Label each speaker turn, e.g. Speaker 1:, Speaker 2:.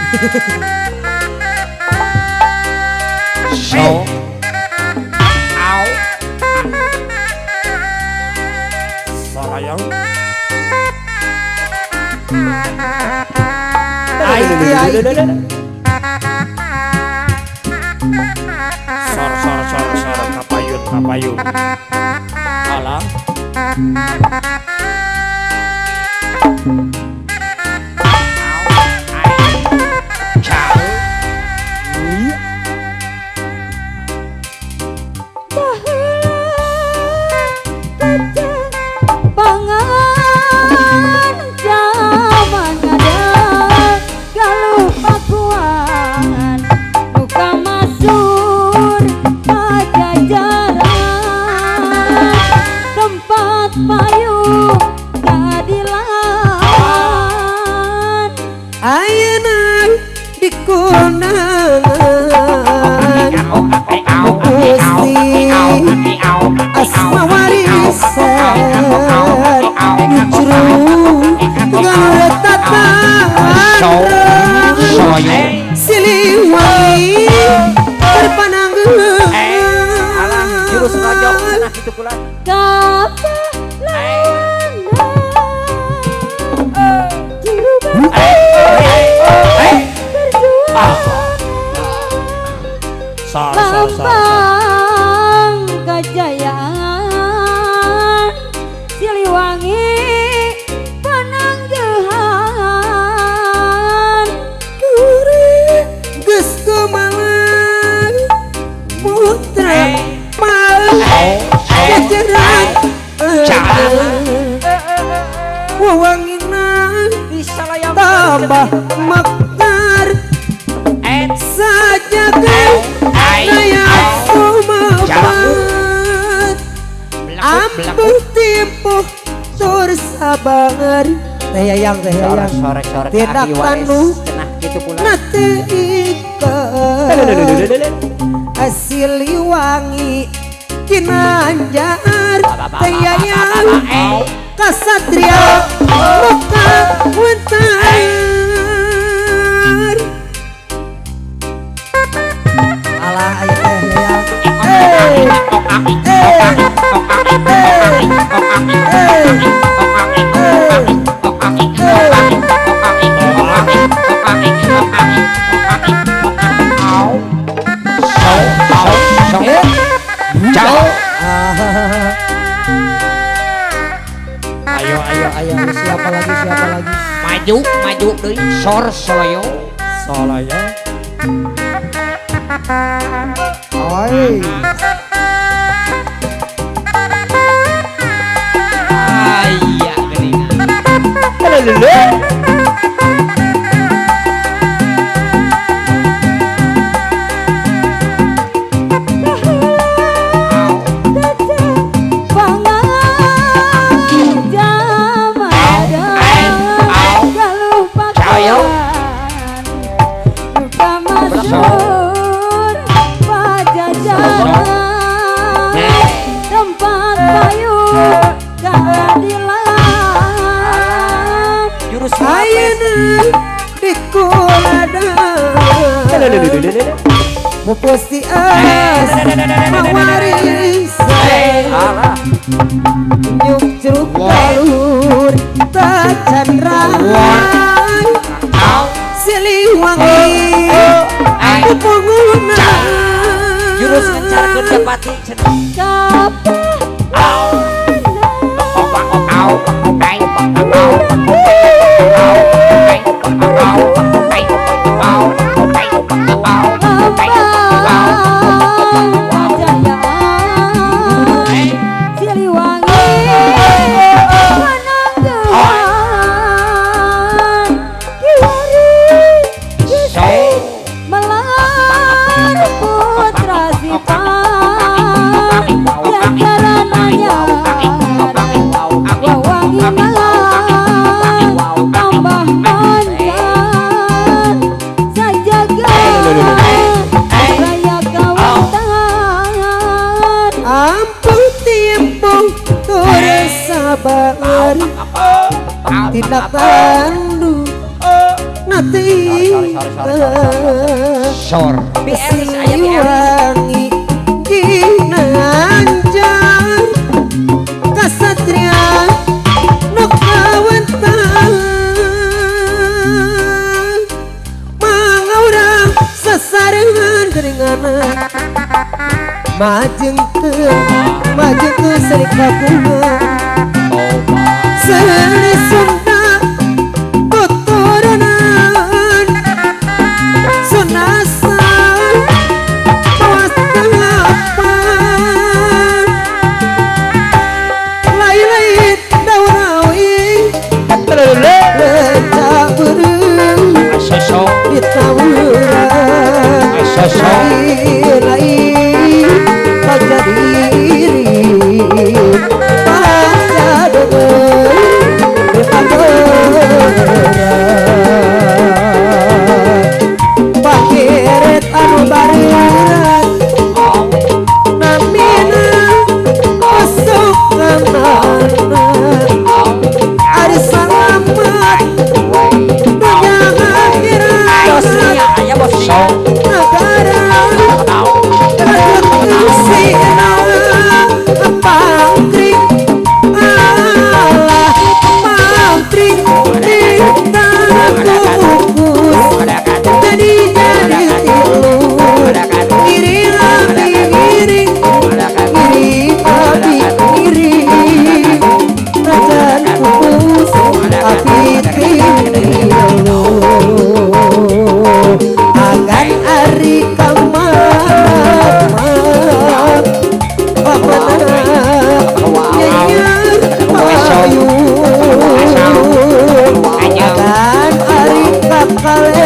Speaker 1: So au sayang ai sor kapayun alah
Speaker 2: Siliwangi berpandangan
Speaker 1: jurus raja cenah kitu kula
Speaker 3: lambang kejayaan Siliwangi penangguhan
Speaker 2: geus kumaha putra malang jajaran wawangina
Speaker 1: bisa layang
Speaker 2: tambah makar saja kaya sumabat ampuh timpuh tur sabar tayang
Speaker 1: sore-sore
Speaker 2: tidak tanu
Speaker 1: cenah kitu kula
Speaker 2: nate ikan Siliwangi kinanjar tayang kasatria muka wentar alah ayah ayo siapa lagi
Speaker 1: maju deui sor soloyo
Speaker 2: oi
Speaker 1: aya geuningan
Speaker 2: mupusti as mawarisan nyuk jeruk balur tacanrai Siliwangi pupunguna
Speaker 1: jurus ngencarkeun dapati cenah
Speaker 2: tidak tandu nanti
Speaker 1: sor BRS aya BRS
Speaker 2: Siliwangi Ginanjar Kasatria Nukawentan Mangaurang sasarengan keringanan Majeng ke serikapuna Seni Sunda Tuturunan Sunasa Pawas Tengapan Lain-lain daun-daun Lecak bereng
Speaker 1: Asosok
Speaker 2: Ditawuran
Speaker 1: Asosok
Speaker 2: Lain-lain Baca diri Baca denger Panggeret anu bariran Namina Osok kanana Ari salamat Dunia
Speaker 1: bosnya
Speaker 2: akhirat
Speaker 1: aya bosnya
Speaker 2: Negara Ketusina Pangkring Allah Pangkring Di tanah kukus Jadi tilu Iri lagi miring Iri api miring Rajan kukus Api tilu Agan ari kamat Papanak Nyayar payu Agan ari kakale